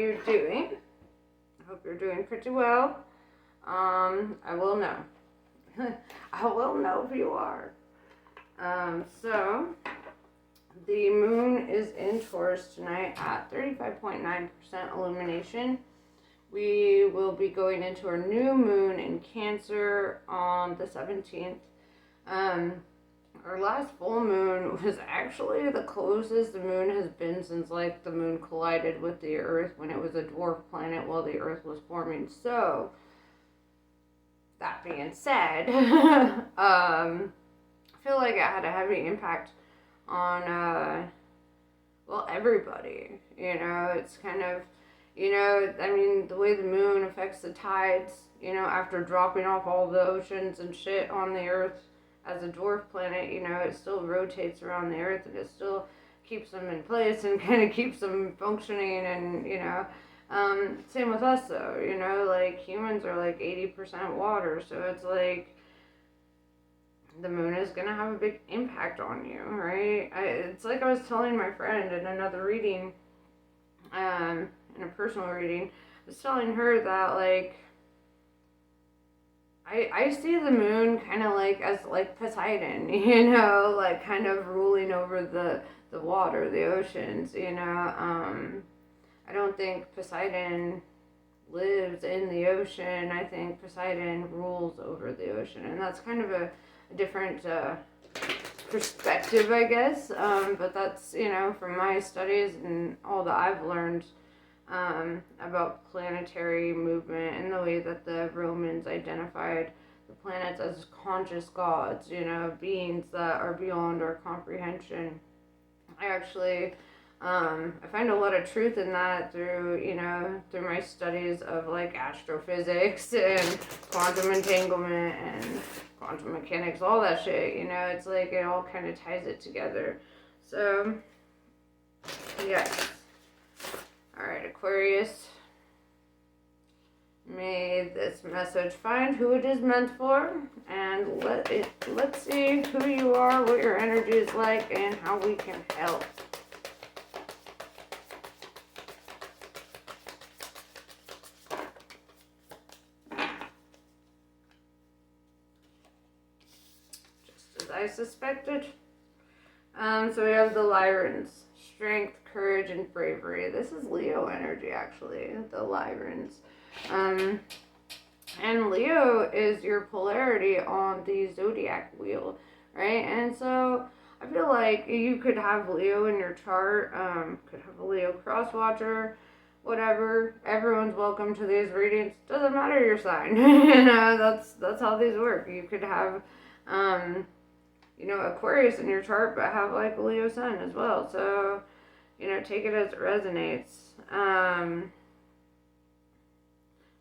you doing? I hope you're doing pretty well. I will know. I will know if you are. So, the moon is in Taurus tonight at 35.9% illumination. We will be going into our new moon in Cancer on the 17th. Our last full moon was actually the closest the moon has been since like the moon collided with the Earth when it was a dwarf planet while the Earth was forming. So, that being said, I feel like it had a heavy impact on, everybody. It's kind of, the way the moon affects the tides, after dropping off all the oceans and shit on the Earth as a dwarf planet, it still rotates around the Earth and it still keeps them in place and kind of keeps them functioning. And, same with us though, like humans are like 80% water, so it's like the moon is going to have a big impact on you, right? It's like I was telling my friend in another reading, in a personal reading, I was telling her that like I see the moon kind of like as like Poseidon, like kind of ruling over the water, the oceans, I don't think Poseidon lives in the ocean. I think Poseidon rules over the ocean, and that's kind of a different perspective, I guess, but that's, from my studies and all that I've learned about planetary movement and the way that the Romans identified the planets as conscious gods, beings that are beyond our comprehension. I actually, I find a lot of truth in that through my studies of like astrophysics and quantum entanglement and quantum mechanics, all that shit, it's like it all kind of ties it together. So, yes. Alright, Aquarius, may this message find who it is meant for, and let's see who you are, what your energy is like, and how we can help. Just as I suspected. So we have the Lyrans. Strength, courage, and bravery. This is Leo energy, actually, the Lyrans. And Leo is your polarity on the zodiac wheel, right? And so I feel like you could have Leo in your chart, could have a Leo cross-watcher, whatever. Everyone's welcome to these readings. Doesn't matter your sign. That's how these work. You could have Aquarius in your chart, but have like a Leo sun as well. So, take it as it resonates.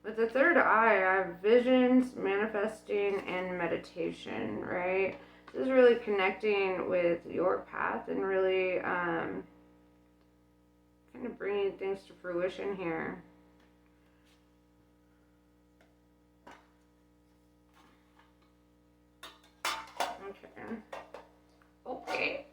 With the third eye, I have visions, manifesting, and meditation, right? This is really connecting with your path and really kind of bringing things to fruition here. Okay.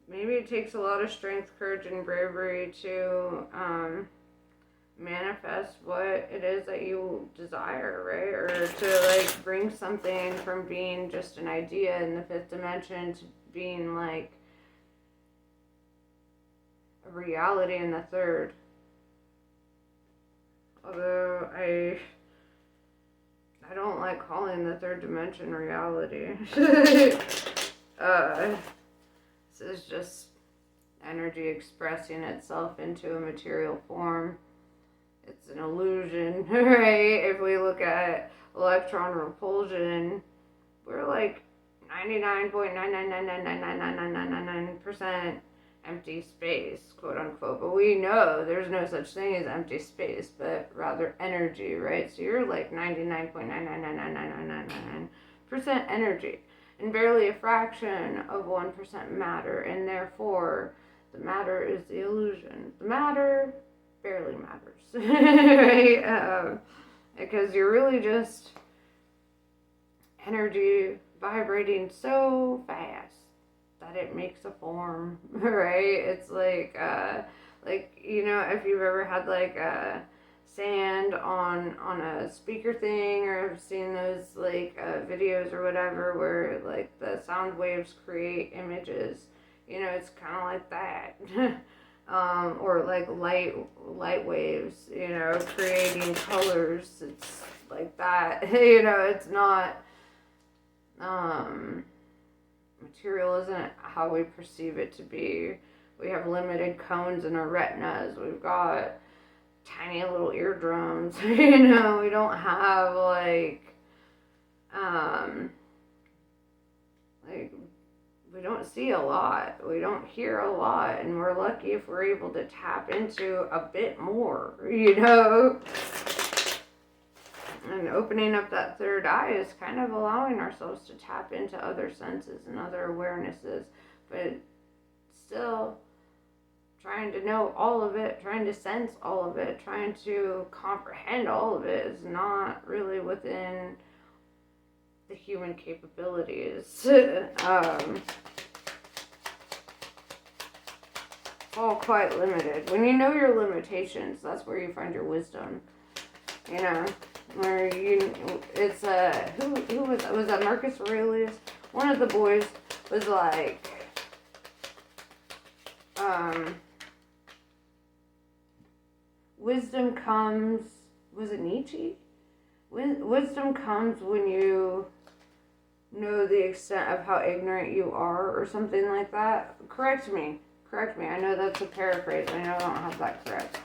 Maybe it takes a lot of strength, courage, and bravery to manifest what it is that you desire, right? Or to like bring something from being just an idea in the fifth dimension to being like a reality in the third. Although I don't like calling the third dimension reality. This is just energy expressing itself into a material form. It's an illusion, right? If we look at electron repulsion, we're like 99.999999999% empty space, quote unquote. But we know there's no such thing as empty space, but rather energy, right? So you're like 99.9999999% energy, and barely a fraction of 1% matter, and therefore the matter is the illusion. The matter barely matters, right? Because you're really just energy vibrating so fast that that it makes a form, right? It's like, you know, if you've ever had like sand on a speaker thing, or have seen those like videos or whatever where like the sound waves create images, you know, it's kind of like that. Or like light waves, you know, creating colors. It's like that. You know, it's not material isn't how we perceive it to be. We have limited cones in our retinas. We've got tiny little eardrums. You know, we don't have like we don't see a lot. We don't hear a lot, and we're lucky if we're able to tap into a bit more, you know. And opening up that third eye is kind of allowing ourselves to tap into other senses and other awarenesses, but still trying to know all of it, trying to sense all of it, trying to comprehend all of it is not really within the human capabilities. All quite limited. When you know your limitations, that's where you find your wisdom. You know, where it's who was that Marcus Aurelius? One of the boys was like, wisdom comes, was it Nietzsche? Wisdom comes when you know the extent of how ignorant you are, or something like that. Correct me. I know that's a paraphrase. I know I don't have that correct.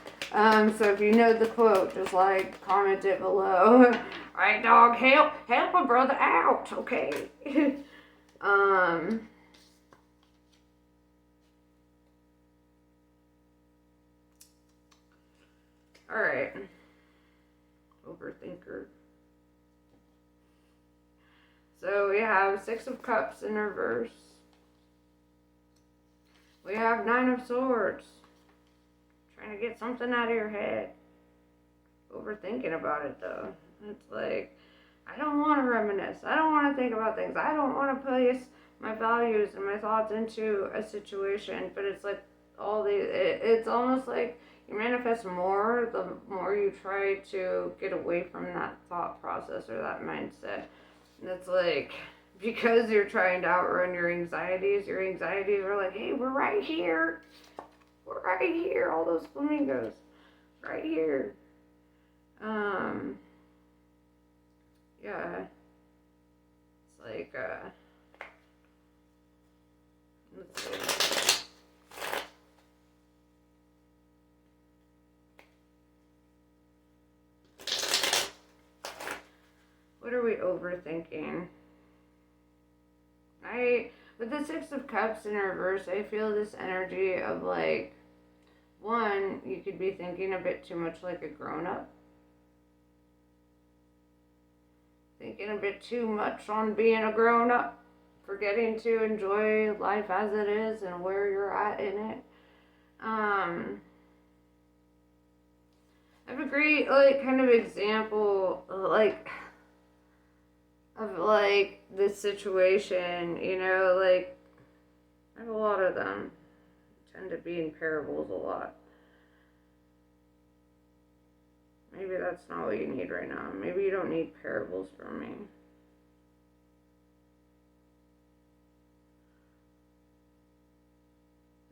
So if you know the quote, just like comment it below. Right, dog, help a brother out, okay? All right, overthinker. So we have 6 of Cups in reverse. We have 9 of Swords. Trying to get something out of your head. Overthinking about it though. It's like, I don't want to reminisce. I don't want to think about things. I don't want to place my values and my thoughts into a situation. But it's like it's almost like you manifest more the more you try to get away from that thought process or that mindset. And it's like, because you're trying to outrun your anxieties are like, hey, we're right here. We're right here. All those flamingos. Right here. Yeah. It's like, let's see. What are we overthinking? With the 6 of Cups in reverse, I feel this energy of like, one, you could be thinking a bit too much like a grown-up. Thinking a bit too much on being a grown-up. Forgetting to enjoy life as it is and where you're at in it. I have a great, like, kind of example, like, of, like, this situation, you know, like, I have a lot of them. I tend to be in parables a lot. Maybe that's not what you need right now. Maybe you don't need parables from me.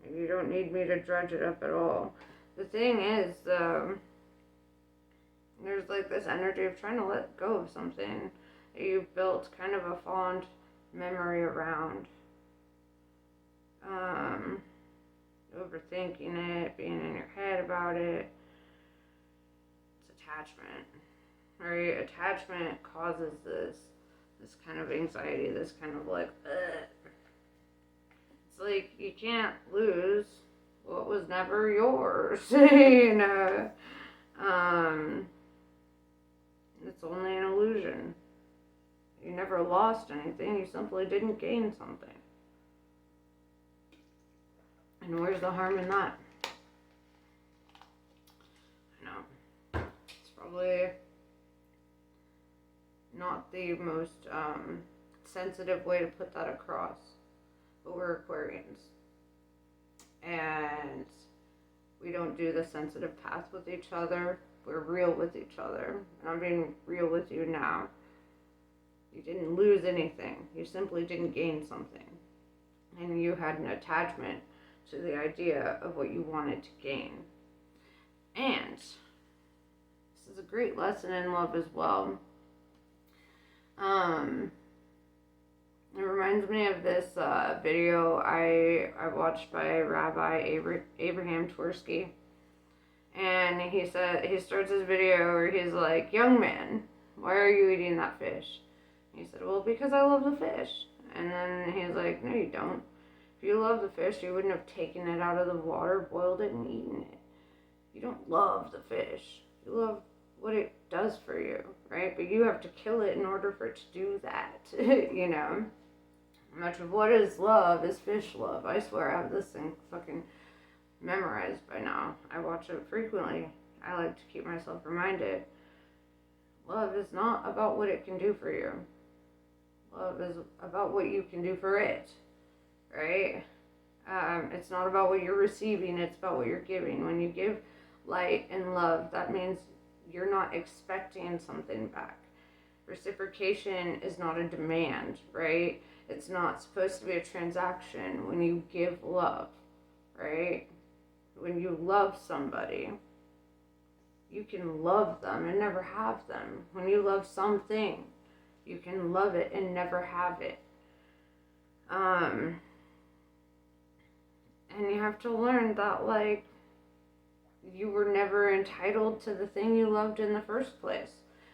Maybe you don't need me to dredge it up at all. The thing is, though, there's like this energy of trying to let go of something that you've built kind of a fond memory around. Overthinking it, being in your head about it. It's attachment. Right? Attachment causes this kind of anxiety, this kind of like, ugh. It's like you can't lose what was never yours, you know. It's only an illusion. You never lost anything, you simply didn't gain something. And where's the harm in that? I know. It's probably not the most sensitive way to put that across. but we're Aquarians. And we don't do the sensitive path with each other. We're real with each other. And I'm being real with you now. You didn't lose anything. You simply didn't gain something. And you had an attachment to the idea of what you wanted to gain. And this is a great lesson in love as well. It reminds me of this video I watched by Rabbi Abraham Twersky. And he starts his video where he's like, "Young man, why are you eating that fish?" He said, "Well, because I love the fish." And then he's like, "No, you don't. If you love the fish, you wouldn't have taken it out of the water, boiled it, and eaten it. You don't love the fish. You love what it does for you, right? But you have to kill it in order for it to do that, you know? Much of what is love is fish love. I swear I have this thing fucking memorized by now. I watch it frequently. I like to keep myself reminded. Love is not about what it can do for you. Love is about what you can do for it, right? It's not about what you're receiving, it's about what you're giving. When you give light and love, that means you're not expecting something back. Reciprocation is not a demand, right? It's not supposed to be a transaction when you give love, right? When you love somebody, you can love them and never have them. When you love something, you can love it and never have it. And you have to learn that, like, you were never entitled to the thing you loved in the first place.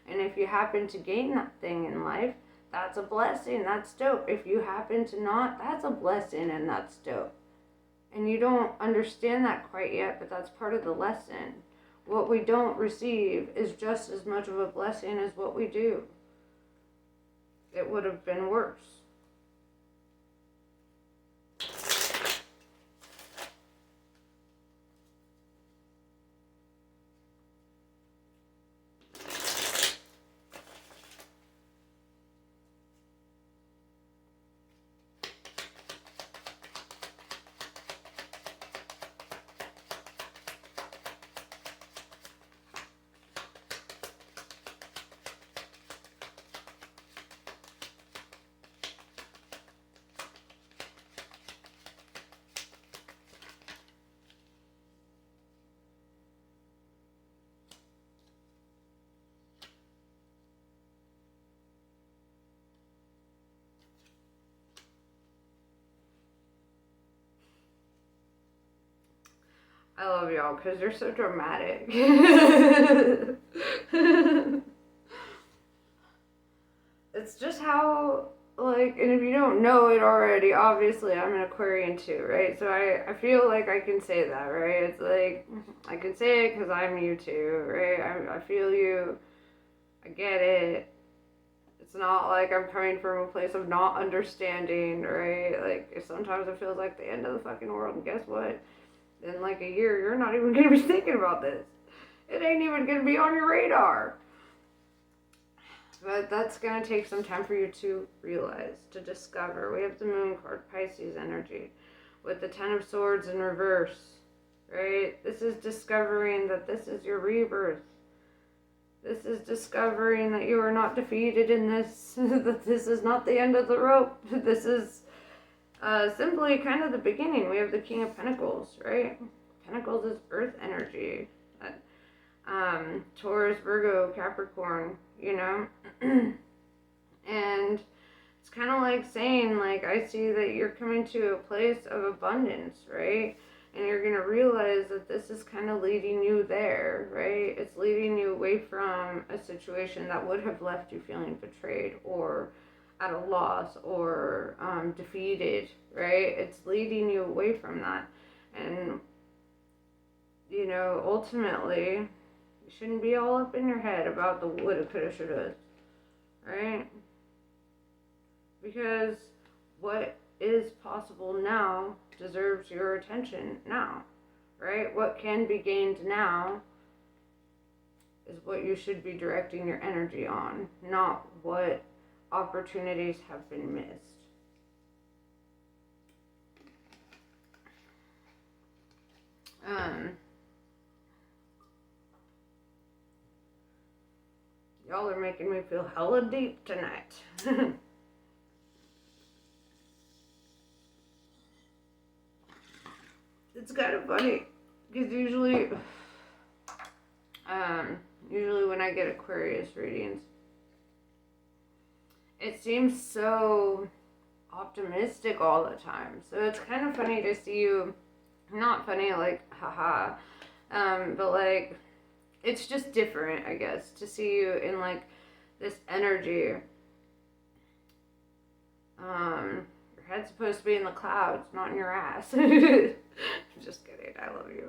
And if you happen to gain that thing in life, that's a blessing. That's dope. If you happen to not, that's a blessing and that's dope. And you don't understand that quite yet, but that's part of the lesson. What we don't receive is just as much of a blessing as what we do. It would have been worse. I love y'all because you're so dramatic. It's just how, like, and if you don't know it already, obviously I'm an Aquarian too, right? So I feel like I can say that, right? It's like, I can say it because I'm you too, right? I feel you. I get it. It's not like I'm coming from a place of not understanding, right? Like, sometimes it feels like the end of the fucking world, and guess what? In like a year, you're not even going to be thinking about this. It ain't even going to be on your radar. But that's going to take some time for you to realize, to discover. We have the Moon card, Pisces energy, with the Ten of Swords in reverse, right? This is discovering that this is your rebirth. This is discovering that you are not defeated in this, that this is not the end of the rope. This is simply kind of the beginning. We have the King of Pentacles, right? Pentacles is earth energy. Taurus, Virgo, Capricorn, you know? And it's kind of like saying, like, I see that you're coming to a place of abundance, right? And you're going to realize that this is kind of leading you there, right? It's leading you away from a situation that would have left you feeling betrayed or at a loss or defeated, right? It's leading you away from that. And, you know, ultimately, you shouldn't be all up in your head about the woulda, coulda, shoulda, right? Because what is possible now deserves your attention now, right? What can be gained now is what you should be directing your energy on, not what opportunities have been missed. Y'all are making me feel hella deep tonight. It's kind of funny, because usually when I get Aquarius readings, it seems so optimistic all the time. So it's kind of funny to see you, not funny like, haha, but like, it's just different, I guess, to see you in like this energy. Your head's supposed to be in the clouds, not in your ass. Just kidding, I love you.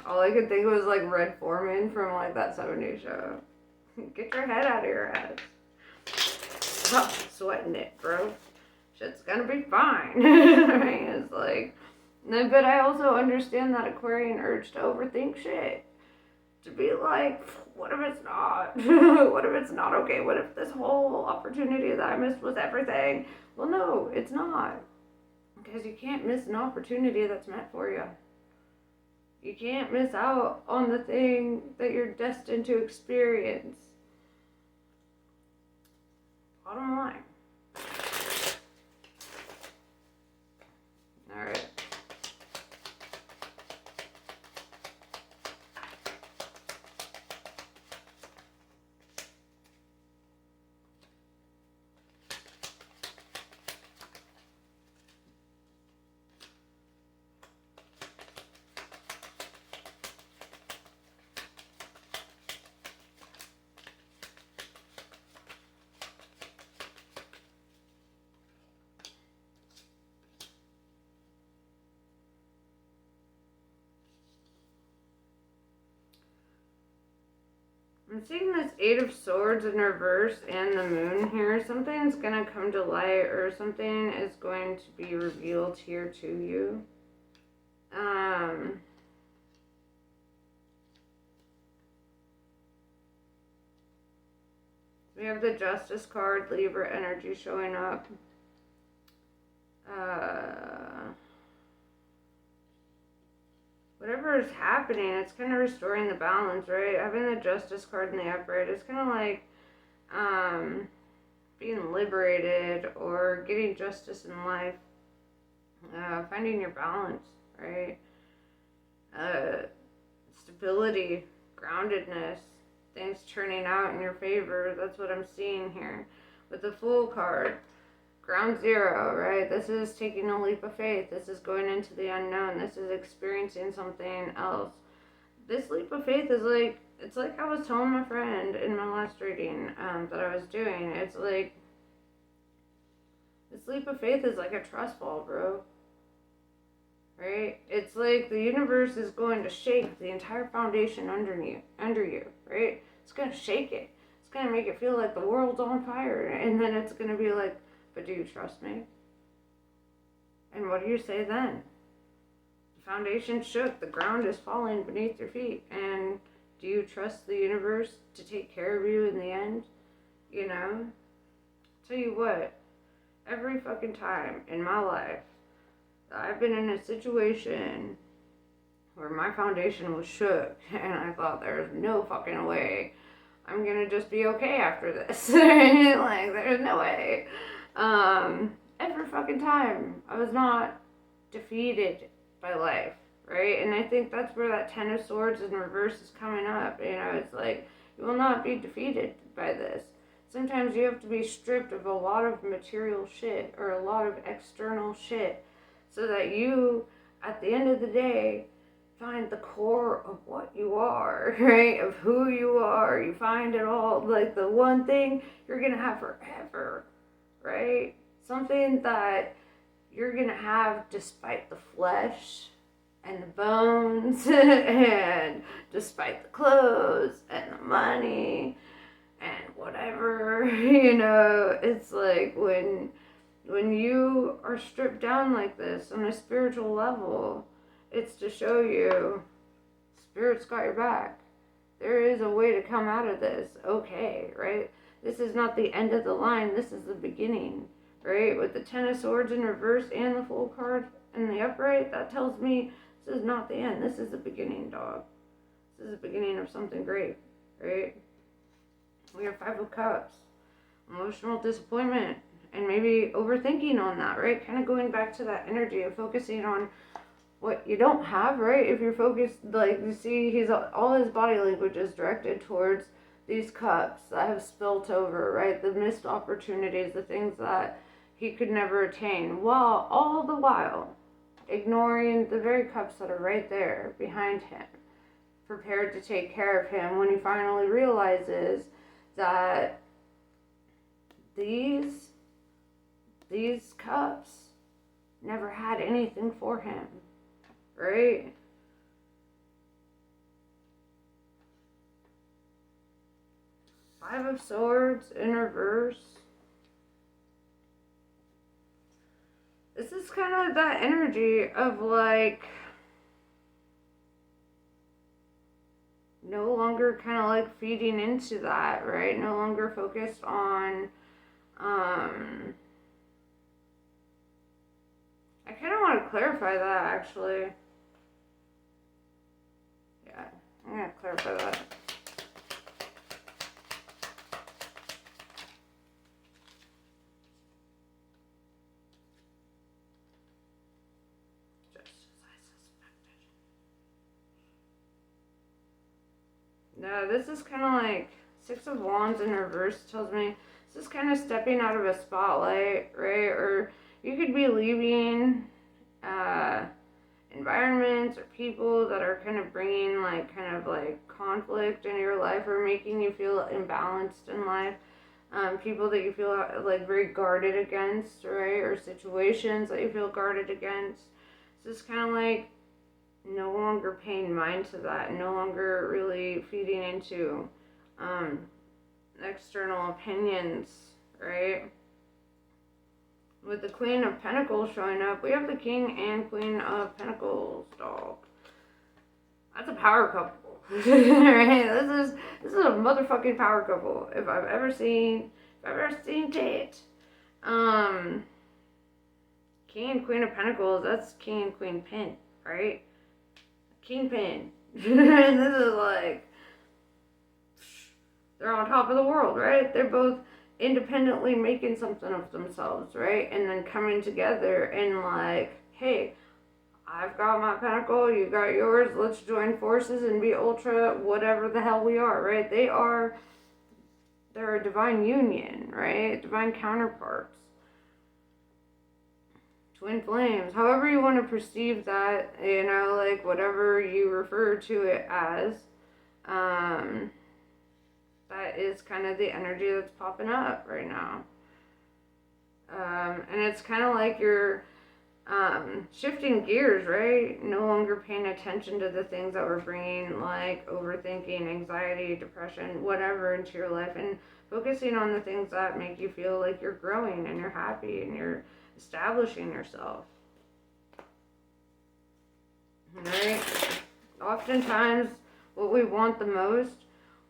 All I could think was like Red Foreman from like that 70s show. Get your head out of your ass. Stop sweating it, bro. Shit's gonna be fine. Right? It's like, but I also understand that Aquarian urge to overthink shit. To be like, what if it's not? What if it's not okay? What if this whole opportunity that I missed was everything? Well, no, it's not. Because you can't miss an opportunity that's meant for you. You can't miss out on the thing that you're destined to experience. Bottom line. Alright. I'm seeing this Eight of Swords in reverse and the moon here. Something's going to come to light, or something is going to be revealed here to you. We have the Justice card, Libra energy showing up. Whatever is happening, it's kind of restoring the balance, right? Having the Justice card in the upright, it's kind of like being liberated or getting justice in life. Finding your balance, right? Stability, groundedness, things turning out in your favor. That's what I'm seeing here. With the Fool card, ground zero, right? This is taking a leap of faith. This is going into the unknown. This is experiencing something else. This leap of faith is like, it's like I was telling my friend in my last reading that I was doing. It's like, this leap of faith is like a trust fall, bro. Right? It's like the universe is going to shake the entire foundation under you, right? It's going to shake it. It's going to make it feel like the world's on fire. And then it's going to be like, but do you trust me? And what do you say then? The foundation shook. The ground is falling beneath your feet. And do you trust the universe to take care of you in the end? You know? Tell you what, every fucking time in my life, I've been in a situation where my foundation was shook and I thought there's no fucking way I'm gonna just be okay after this. Like, there's no way. Every fucking time I was not defeated by life, right? And I think that's where that Ten of Swords in reverse is coming up. You know, it's like, you will not be defeated by this. Sometimes you have to be stripped of a lot of material shit or a lot of external shit, so that you, at the end of the day, find the core of what you are, right? Of who you are. You find it all, like the one thing you're going to have forever, right? Something that you're going to have despite the flesh and the bones and despite the clothes and the money and whatever, you know. It's like when you are stripped down like this on a spiritual level, it's to show you Spirit's got your back. There is a way to come out of this, okay, right? This is not the end of the line. This is the beginning. right? With the Ten of Swords in reverse and the Fool card in the upright, that tells me this is not the end. This is the beginning, dog. This is the beginning of something great, right? We have Five of Cups, emotional disappointment, and maybe overthinking on that, right? Kind of going back to that energy of focusing on what you don't have, right? If you're focused, like you see, all his body language is directed towards these cups that have spilt over, right? The missed opportunities, the things that he could never attain, while all the while ignoring the very cups that are right there behind him, prepared to take care of him when he finally realizes that these cups never had anything for him, right? Five of Swords in reverse. This is kind of that energy of like no longer kind of like feeding into that, right? No longer focused on I kind of want to clarify that actually. Yeah, I'm going to clarify that. No, this is kind of like Six of Wands in reverse tells me this is kind of stepping out of a spotlight, right? Or you could be leaving environments or people that are kind of bringing like kind of like conflict in your life or making you feel imbalanced in life. People that you feel like very guarded against, right? Or situations that you feel guarded against. So it's kind of like no longer paying mind to that, no longer really feeding into external opinions, right? With the Queen of Pentacles showing up, we have the King and Queen of Pentacles, dog. That's a power couple, right? This is a motherfucking power couple. If I've ever seen it. King and Queen of Pentacles, that's King and Queen Pin, right? Kingpin. This is like, they're on top of the world, right? They're both independently making something of themselves, right? And then coming together and like, hey, I've got my pentacle, you got yours, let's join forces and be ultra whatever the hell we are, right? They're a divine union, right? Divine counterparts. Twin flames, however you want to perceive that, you know, like whatever you refer to it as, that is kind of the energy that's popping up right now. And it's kind of like you're shifting gears, right? No longer paying attention to the things that were bringing like overthinking, anxiety, depression, whatever into your life, and focusing on the things that make you feel like you're growing and you're happy and you're establishing yourself. Right? Oftentimes, what we want the most,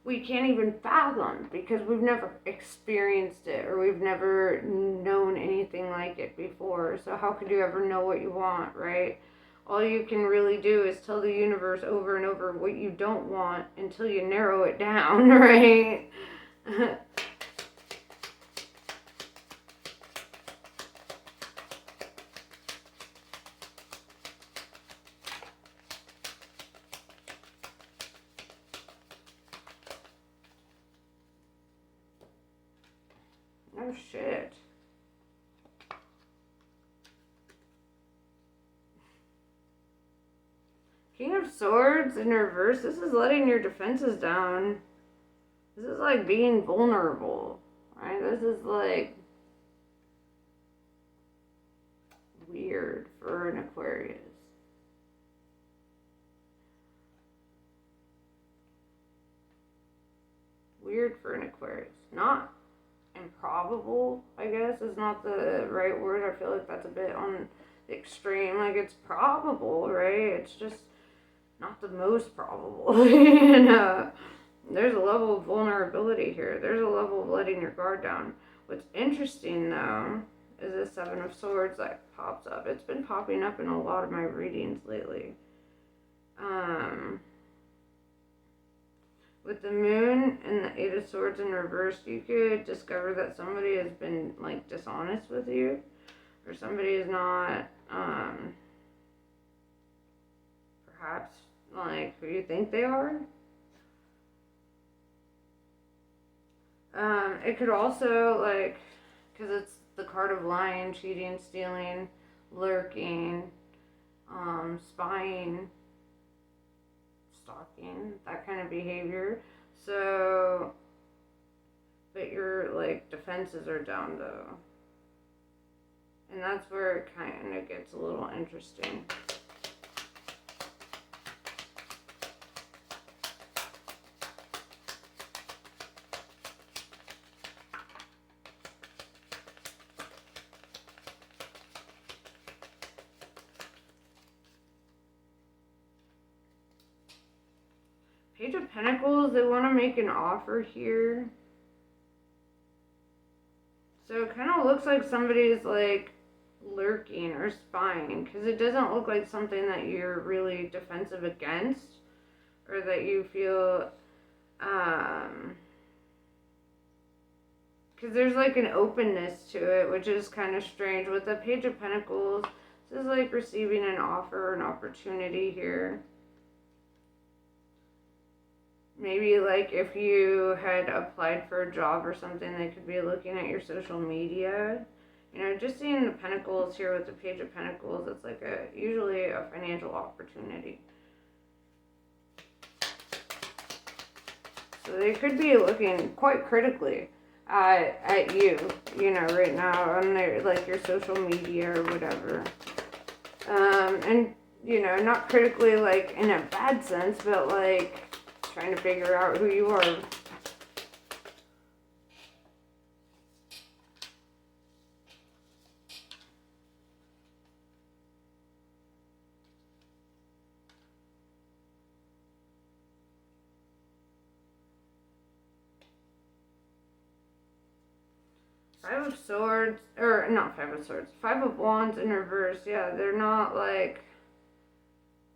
we can't even fathom because we've never experienced it or we've never known anything like it before. So how could you ever know what you want, right? All you can really do is tell the universe over and over what you don't want until you narrow it down, right? Oh shit. King of Swords in reverse. This is letting your defenses down. This is like being vulnerable, right? This is like weird for an Aquarius. Weird for an Aquarius. Not improbable, I guess, is not the right word. I feel like that's a bit on the extreme. Like, it's probable, right? It's just not the most probable. You know, there's a level of vulnerability here. There's a level of letting your guard down. What's interesting, though, is a Seven of Swords that pops up. It's been popping up in a lot of my readings lately. With the Moon and the Eight of Swords in reverse, you could discover that somebody has been, like, dishonest with you. Or somebody is not, perhaps, like, who you think they are. It could also, like, because it's the card of lying, cheating, stealing, lurking, spying, stalking, that kind of behavior. So, but your, like, defenses are down, though. And that's where it kind of gets a little interesting. Page of Pentacles, they want to make an offer here. So it kind of looks like somebody's, like, lurking or spying, because it doesn't look like something that you're really defensive against, or that you feel, because there's, like, an openness to it, which is kind of strange. With the Page of Pentacles, this is like receiving an offer, an opportunity here. Maybe, like, if you had applied for a job or something, they could be looking at your social media. You know, just seeing the Pentacles here with the Page of Pentacles, it's like usually a financial opportunity. So they could be looking quite critically at you, you know, right now on their, like, your social media or whatever. And, you know, not critically, like, in a bad sense, but, like, trying to figure out who you are. Five of Swords, or not Five of Swords, Five of Wands in reverse. Yeah, they're not, like,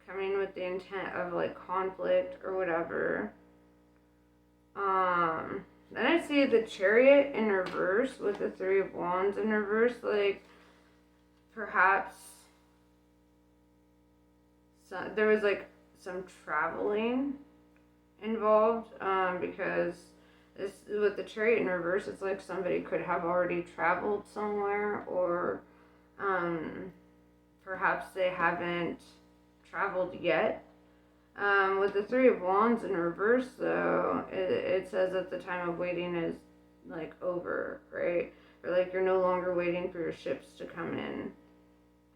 coming with the intent of, like, conflict or whatever. Then I see the Chariot in reverse with the Three of Wands in reverse. Like, perhaps there was, like, some traveling involved, because this, with the Chariot in reverse, it's like somebody could have already traveled somewhere, or perhaps they haven't traveled yet. With the Three of Wands in reverse, though, it says that the time of waiting is, like, over, right? Or, like, you're no longer waiting for your ships to come in.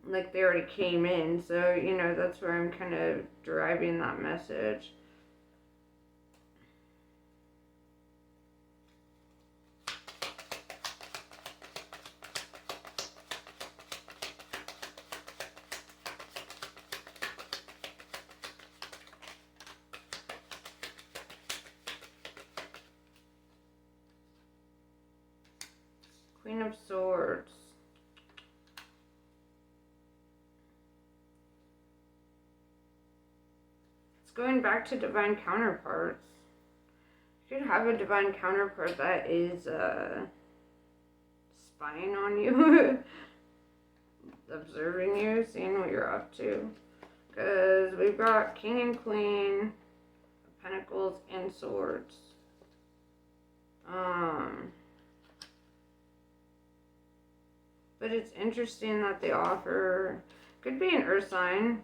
Like, they already came in, so, you know, that's where I'm kind of deriving that message. Queen of Swords. It's going back to divine counterparts. You could have a divine counterpart that is spying on you, observing you, seeing what you're up to. Because we've got King and Queen, Pentacles, and Swords. But it's interesting that the offer could be an earth sign.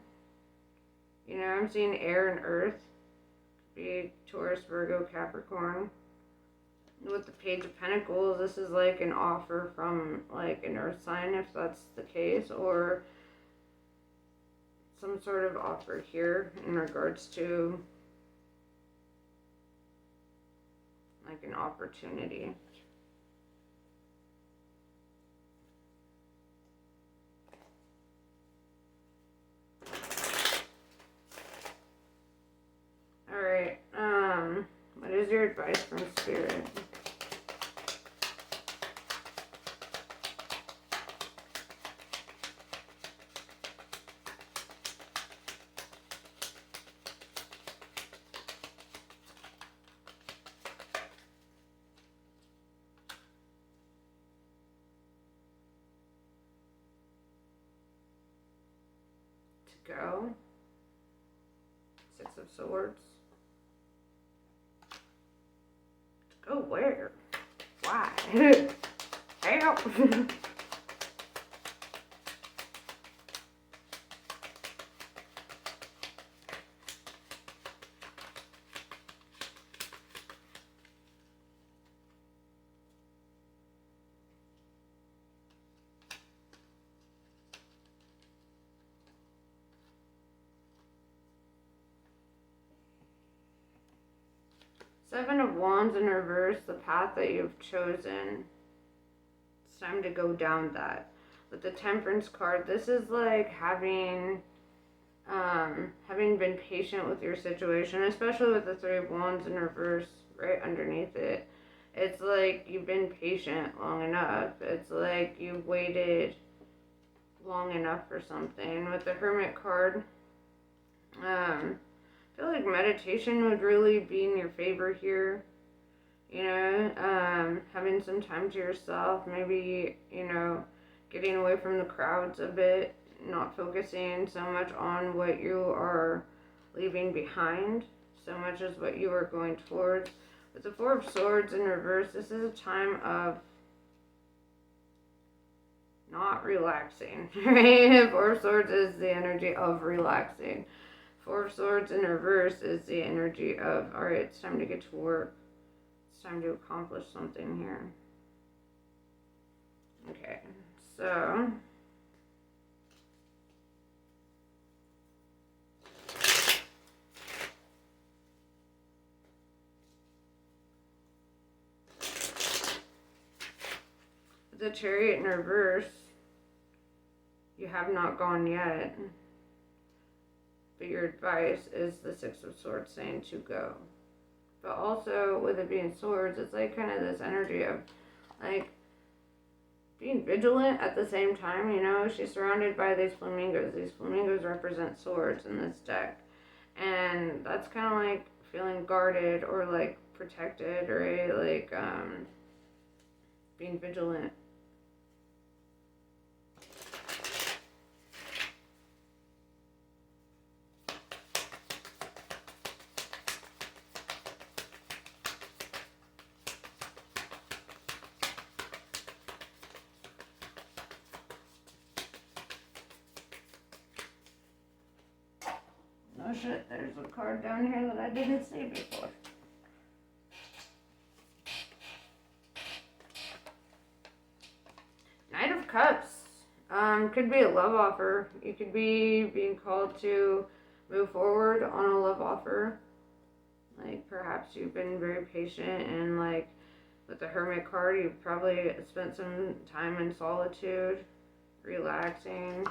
You know, I'm seeing air and earth. Could be Taurus, Virgo, Capricorn. With the Page of Pentacles, this is like an offer from, like, an earth sign, if that's the case, or some sort of offer here in regards to, like, an opportunity. Alright, what is your advice from Spirit? go. Six of Swords. To go where? Why? Help! Seven of Wands in reverse, the path that you've chosen. It's time to go down that. With the Temperance card, this is like having been patient with your situation, especially with the Three of Wands in reverse right underneath it. It's like you've been patient long enough. It's like you've waited long enough for something. With the Hermit card, I feel like meditation would really be in your favor here. You know, having some time to yourself, maybe, you know, getting away from the crowds a bit, not focusing so much on what you are leaving behind, so much as what you are going towards. With the Four of Swords in reverse, this is a time of not relaxing, right? Four of Swords is the energy of relaxing. Four of Swords in reverse is the energy of, all right, it's time to get to work. It's time to accomplish something here. Okay, so the Chariot in reverse, you have not gone yet. But your advice is the Six of Swords saying to go. But also, with it being swords, it's like kind of this energy of, like, being vigilant at the same time, you know? She's surrounded by these flamingos. These flamingos represent swords in this deck. And that's kind of like feeling guarded or, like, protected, right? Like, being vigilant. Oh shit, there's a card down here that I didn't see before. Knight of Cups. Could be a love offer. You could be being called to move forward on a love offer. Like, perhaps you've been very patient and, like, with the Hermit card, you've probably spent some time in solitude, relaxing,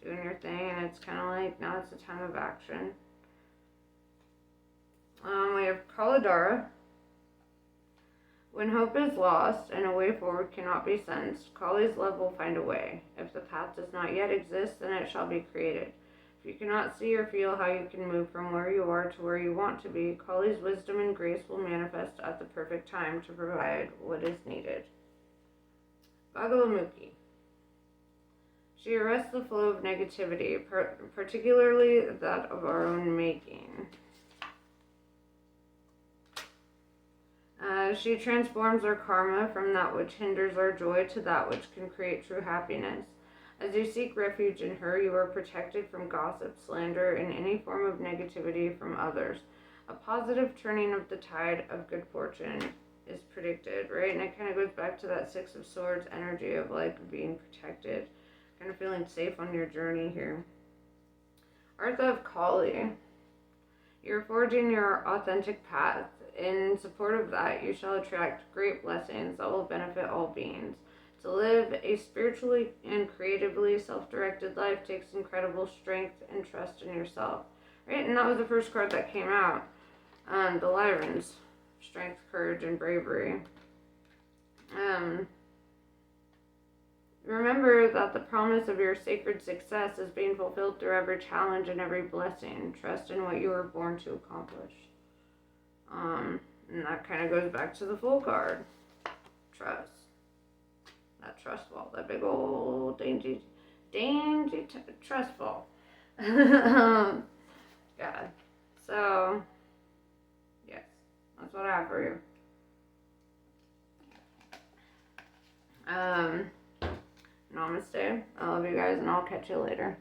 doing your thing, and it's kind of like, now it's the time of action. We have Kaladara. When hope is lost and a way forward cannot be sensed, Kali's love will find a way. If the path does not yet exist, then it shall be created. If you cannot see or feel how you can move from where you are to where you want to be, Kali's wisdom and grace will manifest at the perfect time to provide what is needed. Bagalamukhi. She arrests the flow of negativity, particularly that of our own making. She transforms our karma from that which hinders our joy to that which can create true happiness. As you seek refuge in her, you are protected from gossip, slander, and any form of negativity from others. A positive turning of the tide of good fortune is predicted, right? And it kind of goes back to that Six of Swords energy of, like, being protected, kind of feeling safe on your journey here. Artha of Kali. You're forging your authentic path. In support of that, you shall attract great blessings that will benefit all beings. To live a spiritually and creatively self-directed life takes incredible strength and trust in yourself. Right? And that was the first card that came out. The Lyrans. Strength, courage, and bravery. Remember that the promise of your sacred success is being fulfilled through every challenge and every blessing. Trust in what you were born to accomplish. And that kind of goes back to the Fool card. Trust. That trust fall. That big old dainty trust fall. God. So, yes, that's what I have for you. Namaste. I love you guys, and I'll catch you later.